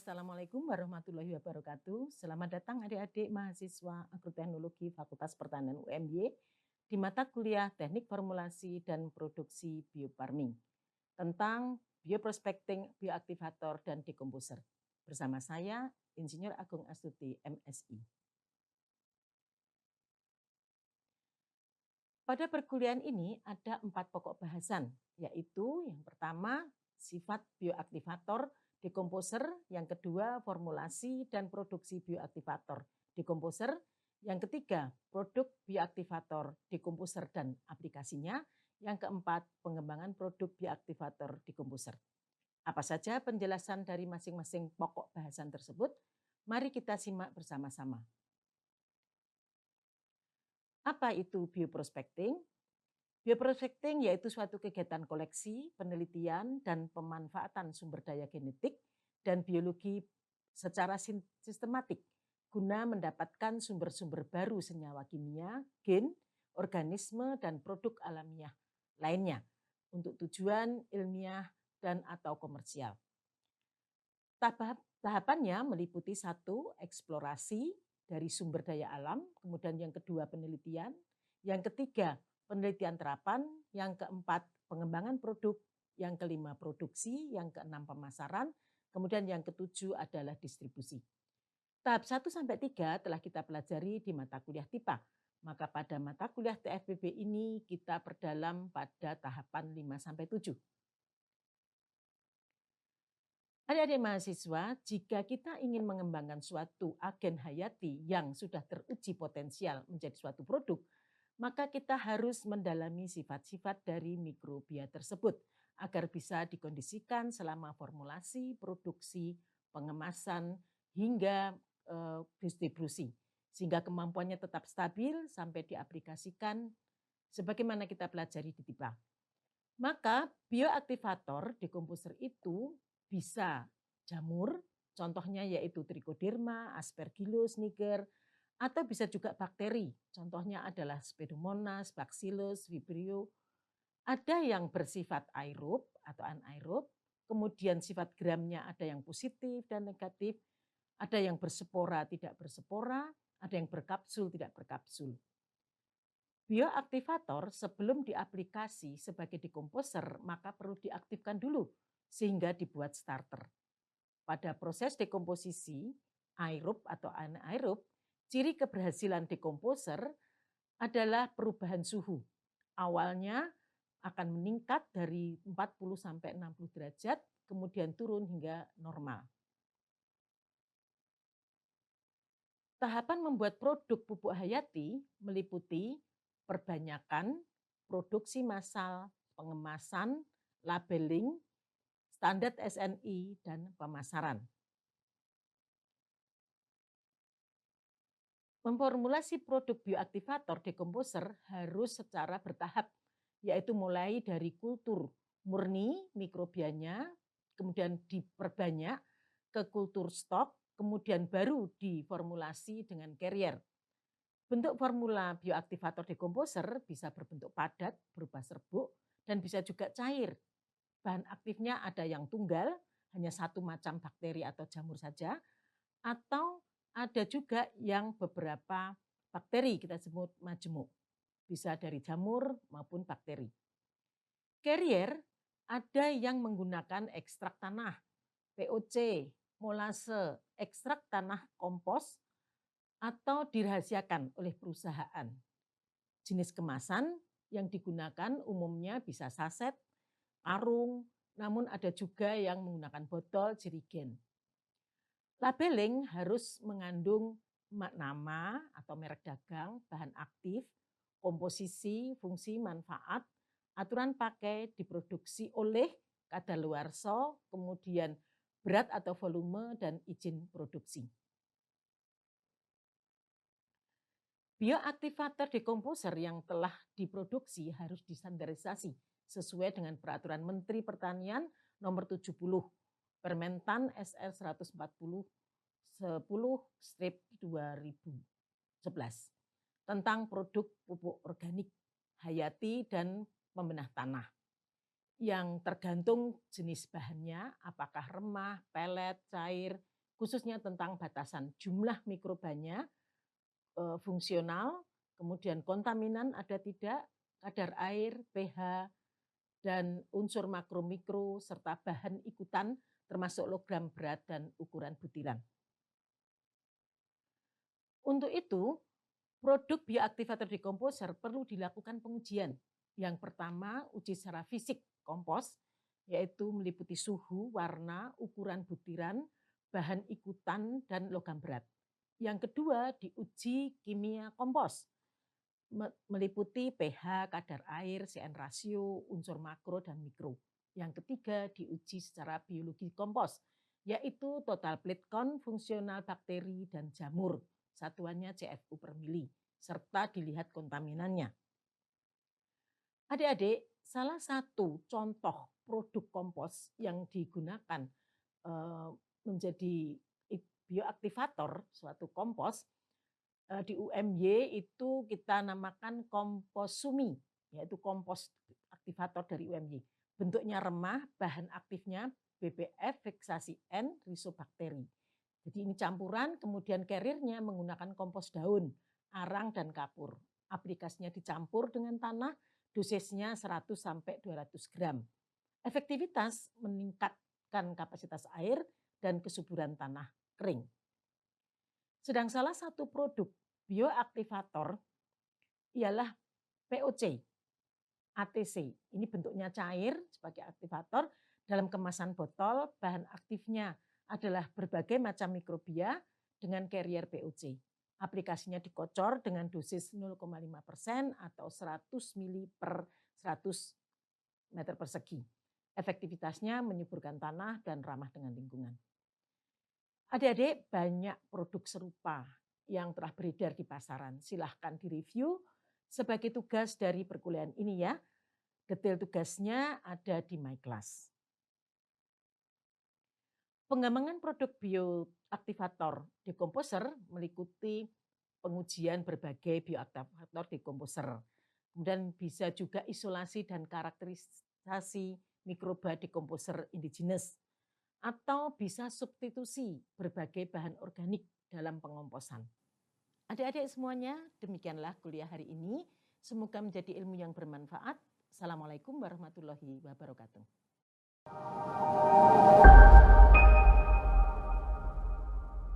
Assalamualaikum warahmatullahi wabarakatuh. Selamat datang adik-adik mahasiswa Agroteknologi Fakultas Pertanian UMY di mata kuliah Teknik Formulasi dan Produksi Biofarming tentang bioprospecting, bioaktivator, dan dekomposer. Bersama saya, Insinyur Agung Astuti, MSI. Pada perkuliahan ini ada 4 pokok bahasan, yaitu yang pertama sifat bioaktivator, dekomposer, yang kedua formulasi dan produksi bioaktivator, dekomposer, yang ketiga produk bioaktivator, dekomposer dan aplikasinya, yang keempat pengembangan produk bioaktivator, dekomposer. Apa saja penjelasan dari masing-masing pokok bahasan tersebut? Mari kita simak bersama-sama. Apa itu bioprospecting? Bioprospecting yaitu suatu kegiatan koleksi, penelitian, dan pemanfaatan sumber daya genetik dan biologi secara sistematik guna mendapatkan sumber-sumber baru senyawa kimia, gen, organisme, dan produk alamiah lainnya untuk tujuan ilmiah dan atau komersial. Tahapannya meliputi 1, eksplorasi dari sumber daya alam, kemudian yang kedua penelitian, yang ketiga penelitian terapan, yang keempat pengembangan produk, yang kelima produksi, yang keenam pemasaran, kemudian yang ketujuh adalah distribusi. Tahap 1-3 telah kita pelajari di mata kuliah TIPA, maka pada mata kuliah TFBB ini kita perdalam pada tahapan 5-7. Adik-adik mahasiswa, jika kita ingin mengembangkan suatu agen hayati yang sudah teruji potensial menjadi suatu produk, maka kita harus mendalami sifat-sifat dari mikrobia tersebut agar bisa dikondisikan selama formulasi, produksi, pengemasan, hingga distribusi. Sehingga kemampuannya tetap stabil sampai diaplikasikan sebagaimana kita pelajari di TIPA. Maka bioaktivator dekomposer itu bisa jamur, contohnya yaitu Trichoderma, Aspergillus niger, atau bisa juga bakteri, contohnya adalah Pseudomonas, Bacillus, Vibrio. Ada yang bersifat aerob atau anaerob, kemudian sifat gramnya ada yang positif dan negatif, ada yang berspora tidak berspora, ada yang berkapsul tidak berkapsul. Bioaktivator sebelum diaplikasi sebagai dekomposer maka perlu diaktifkan dulu sehingga dibuat starter. Pada proses dekomposisi aerob atau anaerob, ciri keberhasilan dekomposer adalah perubahan suhu. Awalnya akan meningkat dari 40 sampai 60 derajat, kemudian turun hingga normal. Tahapan membuat produk pupuk hayati meliputi perbanyakan, produksi massal, pengemasan, labeling, standar SNI, dan pemasaran. Memformulasi produk bioaktivator dekomposer harus secara bertahap, yaitu mulai dari kultur murni mikrobianya, kemudian diperbanyak ke kultur stok, kemudian baru diformulasi dengan carrier. Bentuk formula bioaktivator dekomposer bisa berbentuk padat, berupa serbuk, dan bisa juga cair. Bahan aktifnya ada yang tunggal, hanya satu macam bakteri atau jamur saja, atau ada juga yang beberapa bakteri, kita sebut majemuk. Bisa dari jamur maupun bakteri. Carrier ada yang menggunakan ekstrak tanah, POC, molase, ekstrak tanah kompos, atau dirahasiakan oleh perusahaan. Jenis kemasan yang digunakan umumnya bisa saset, karung, namun ada juga yang menggunakan botol jerigen. Labeling harus mengandung nama atau merek dagang, bahan aktif, komposisi, fungsi, manfaat, aturan pakai, diproduksi oleh, kadaluarsa, kemudian berat atau volume, dan izin produksi. Bioaktivator dekomposer yang telah diproduksi harus distandarisasi sesuai dengan Peraturan Menteri Pertanian Nomor 70 Permentan SR 140 10/2011 tentang produk pupuk organik hayati dan pembenah tanah yang tergantung jenis bahannya, apakah remah, pelet, cair, khususnya tentang batasan jumlah mikrobanya, fungsional, kemudian kontaminan ada tidak, kadar air, pH, dan unsur makro mikro serta bahan ikutan termasuk logam berat dan ukuran butiran. Untuk itu, produk bioaktivator dekomposer perlu dilakukan pengujian. Yang pertama, uji secara fisik kompos, yaitu meliputi suhu, warna, ukuran butiran, bahan ikutan, dan logam berat. Yang kedua, diuji kimia kompos, meliputi pH, kadar air, CN rasio, unsur makro dan mikro. Yang ketiga, diuji secara biologi kompos, yaitu total plate count, fungsional bakteri dan jamur, satuannya CFU per mili, serta dilihat kontaminannya. Adik-adik, salah satu contoh produk kompos yang digunakan menjadi bioaktivator suatu kompos di UMY itu kita namakan kompos sumi, yaitu kompos aktivator dari UMY. Bentuknya remah, bahan aktifnya BBF, veksasi N, rhizobakteri. Jadi ini campuran, kemudian carrier-nya menggunakan kompos daun, arang, dan kapur. Aplikasinya dicampur dengan tanah, dosisnya 100 sampai 200 gram. Efektivitas meningkatkan kapasitas air dan kesuburan tanah kering. Sedang salah satu produk bioaktivator ialah POC, ATC. Ini bentuknya cair sebagai aktivator dalam kemasan botol, bahan aktifnya adalah berbagai macam mikrobia dengan carrier POC. Aplikasinya dikocor dengan dosis 0,5% atau 100 mili per 100 meter persegi. Efektivitasnya menyuburkan tanah dan ramah dengan lingkungan. Adik-adik, banyak produk serupa yang telah beredar di pasaran. Silahkan direview sebagai tugas dari perkuliahan ini ya. Detail tugasnya ada di My Class. Pengembangan produk bioaktivator dekomposer meliputi pengujian berbagai bioaktivator dekomposer. Kemudian bisa juga isolasi dan karakterisasi mikroba dekomposer indigenous. Atau bisa substitusi berbagai bahan organik dalam pengomposan. Adik-adik semuanya, demikianlah kuliah hari ini. Semoga menjadi ilmu yang bermanfaat. Assalamualaikum warahmatullahi wabarakatuh.